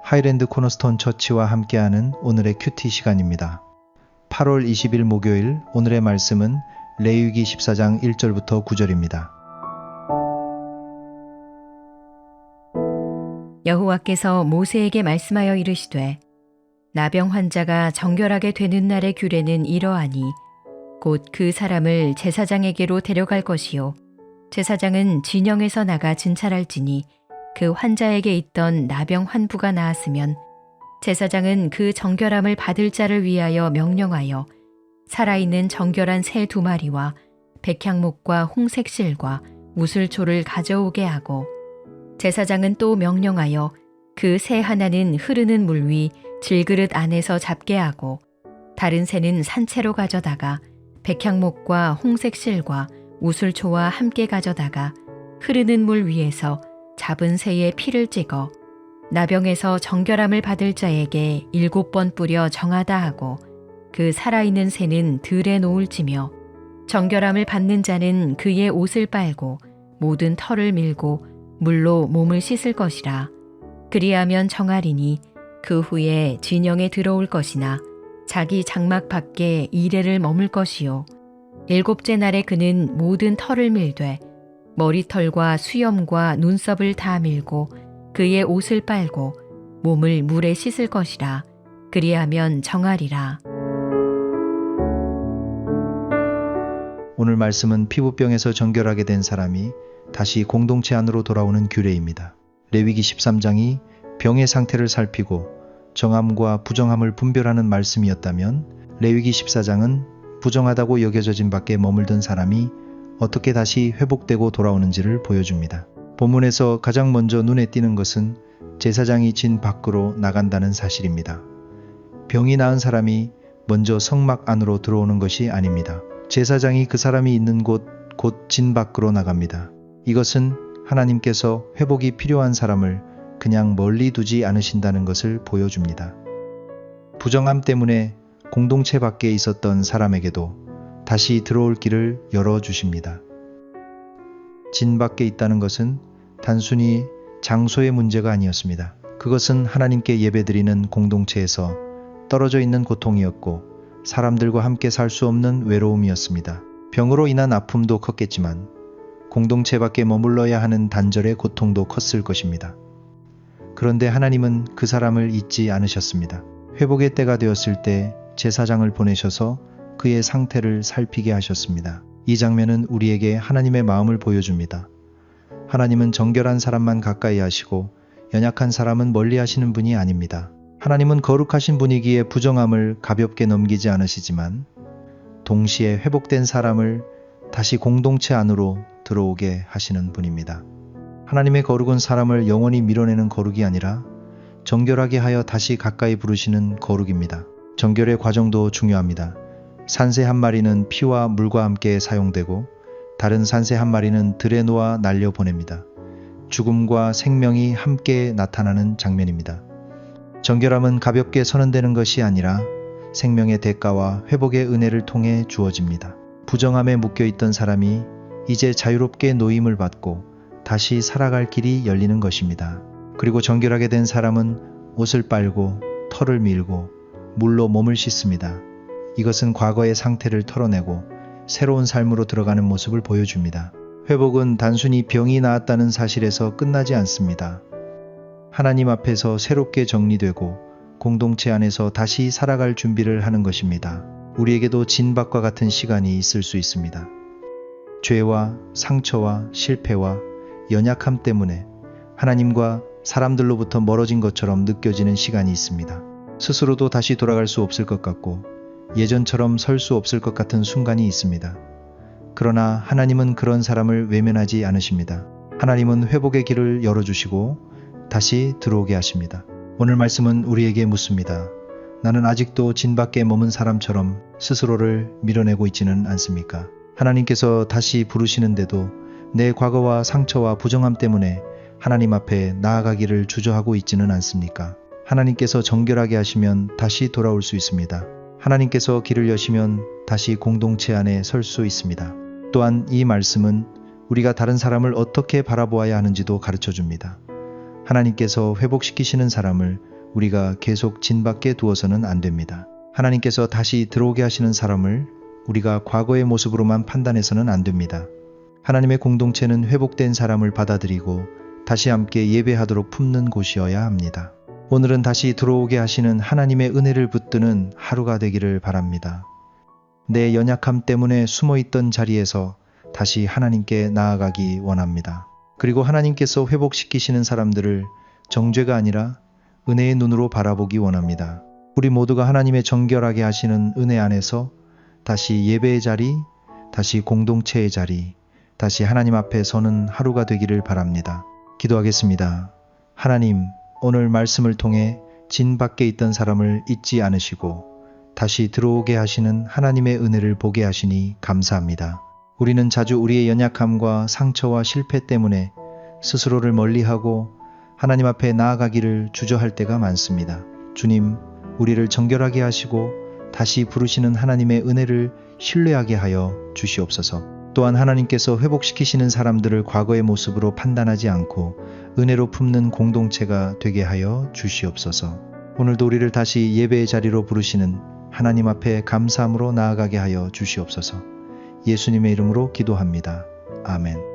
하이랜드 코너스톤 처치와 함께하는 오늘의 큐티 시간입니다. 8월 20일 목요일 오늘의 말씀은 레위기 14장 1절부터 9절입니다. 여호와께서 모세에게 말씀하여 이르시되 나병 환자가 정결하게 되는 날의 규례는 이러하니 곧 그 사람을 제사장에게로 데려갈 것이요 제사장은 진영에서 나가 진찰할지니 그 환자에게 있던 나병 환부가 나았으면 제사장은 그 정결함을 받을 자를 위하여 명령하여 살아있는 정결한 새 2마리와 백향목과 홍색실과 우슬초를 가져오게 하고 제사장은 또 명령하여 그 새 하나는 흐르는 물 위 질그릇 안에서 잡게 하고 다른 새는 산채로 가져다가 백향목과 홍색실과 우슬초와 함께 가져다가 흐르는 물 위에서 잡은 새의 피를 찍어 나병에서 정결함을 받을 자에게 7번 뿌려 정하다 하고 그 살아있는 새는 들에 놓을지며 정결함을 받는 자는 그의 옷을 빨고 모든 털을 밀고 물로 몸을 씻을 것이라. 그리하면 정하리니 그 후에 진영에 들어올 것이나 자기 장막 밖에 이레를 머물 것이요 7째 날에 그는 모든 털을 밀되 머리털과 수염과 눈썹을 다 밀고 그의 옷을 빨고 몸을 물에 씻을 것이라. 그리하면 정하리라. 오늘 말씀은 피부병에서 정결하게 된 사람이 다시 공동체 안으로 돌아오는 규례입니다. 레위기 13장이 병의 상태를 살피고 정함과 부정함을 분별하는 말씀이었다면 레위기 14장은 부정하다고 여겨져진 밖에 머물던 사람이 어떻게 다시 회복되고 돌아오는지를 보여줍니다. 본문에서 가장 먼저 눈에 띄는 것은 제사장이 진 밖으로 나간다는 사실입니다. 병이 나은 사람이 먼저 성막 안으로 들어오는 것이 아닙니다. 제사장이 그 사람이 있는 곳, 곧 진 밖으로 나갑니다. 이것은 하나님께서 회복이 필요한 사람을 그냥 멀리 두지 않으신다는 것을 보여줍니다. 부정함 때문에 공동체 밖에 있었던 사람에게도 다시 들어올 길을 열어주십니다. 진 밖에 있다는 것은 단순히 장소의 문제가 아니었습니다. 그것은 하나님께 예배드리는 공동체에서 떨어져 있는 고통이었고 사람들과 함께 살 수 없는 외로움이었습니다. 병으로 인한 아픔도 컸겠지만 공동체 밖에 머물러야 하는 단절의 고통도 컸을 것입니다. 그런데 하나님은 그 사람을 잊지 않으셨습니다. 회복의 때가 되었을 때 제사장을 보내셔서 그의 상태를 살피게 하셨습니다. 이 장면은 우리에게 하나님의 마음을 보여줍니다. 하나님은 정결한 사람만 가까이 하시고 연약한 사람은 멀리 하시는 분이 아닙니다. 하나님은 거룩하신 분이기에 부정함을 가볍게 넘기지 않으시지만 동시에 회복된 사람을 다시 공동체 안으로 들어오게 하시는 분입니다. 하나님의 거룩은 사람을 영원히 밀어내는 거룩이 아니라 정결하게 하여 다시 가까이 부르시는 거룩입니다. 정결의 과정도 중요합니다. 산새 한 마리는 피와 물과 함께 사용되고 다른 산새 한 마리는 들에 놓아 날려보냅니다. 죽음과 생명이 함께 나타나는 장면입니다. 정결함은 가볍게 선언되는 것이 아니라 생명의 대가와 회복의 은혜를 통해 주어집니다. 부정함에 묶여있던 사람이 이제 자유롭게 노임을 받고 다시 살아갈 길이 열리는 것입니다. 그리고 정결하게 된 사람은 옷을 빨고 털을 밀고 물로 몸을 씻습니다. 이것은 과거의 상태를 털어내고 새로운 삶으로 들어가는 모습을 보여줍니다. 회복은 단순히 병이 나았다는 사실에서 끝나지 않습니다. 하나님 앞에서 새롭게 정리되고 공동체 안에서 다시 살아갈 준비를 하는 것입니다. 우리에게도 진박과 같은 시간이 있을 수 있습니다. 죄와 상처와 실패와 연약함 때문에 하나님과 사람들로부터 멀어진 것처럼 느껴지는 시간이 있습니다. 스스로도 다시 돌아갈 수 없을 것 같고 예전처럼 설 수 없을 것 같은 순간이 있습니다. 그러나 하나님은 그런 사람을 외면하지 않으십니다. 하나님은 회복의 길을 열어주시고 다시 들어오게 하십니다. 오늘 말씀은 우리에게 묻습니다. 나는 아직도 진 밖에 머문 사람처럼 스스로를 밀어내고 있지는 않습니까? 하나님께서 다시 부르시는데도 내 과거와 상처와 부정함 때문에 하나님 앞에 나아가기를 주저하고 있지는 않습니까? 하나님께서 정결하게 하시면 다시 돌아올 수 있습니다. 하나님께서 길을 여시면 다시 공동체 안에 설 수 있습니다. 또한 이 말씀은 우리가 다른 사람을 어떻게 바라보아야 하는지도 가르쳐 줍니다. 하나님께서 회복시키시는 사람을 우리가 계속 진 밖에 두어서는 안 됩니다. 하나님께서 다시 들어오게 하시는 사람을 우리가 과거의 모습으로만 판단해서는 안 됩니다. 하나님의 공동체는 회복된 사람을 받아들이고 다시 함께 예배하도록 품는 곳이어야 합니다. 오늘은 다시 들어오게 하시는 하나님의 은혜를 붙드는 하루가 되기를 바랍니다. 내 연약함 때문에 숨어있던 자리에서 다시 하나님께 나아가기 원합니다. 그리고 하나님께서 회복시키시는 사람들을 정죄가 아니라 은혜의 눈으로 바라보기 원합니다. 우리 모두가 하나님의 정결하게 하시는 은혜 안에서 다시 예배의 자리, 다시 공동체의 자리, 다시 하나님 앞에 서는 하루가 되기를 바랍니다. 기도하겠습니다. 하나님, 오늘 말씀을 통해 진 밖에 있던 사람을 잊지 않으시고 다시 들어오게 하시는 하나님의 은혜를 보게 하시니 감사합니다. 우리는 자주 우리의 연약함과 상처와 실패 때문에 스스로를 멀리하고 하나님 앞에 나아가기를 주저할 때가 많습니다. 주님, 우리를 정결하게 하시고 다시 부르시는 하나님의 은혜를 신뢰하게 하여 주시옵소서. 또한 하나님께서 회복시키시는 사람들을 과거의 모습으로 판단하지 않고 은혜로 품는 공동체가 되게 하여 주시옵소서. 오늘도 우리를 다시 예배의 자리로 부르시는 하나님 앞에 감사함으로 나아가게 하여 주시옵소서. 예수님의 이름으로 기도합니다. 아멘.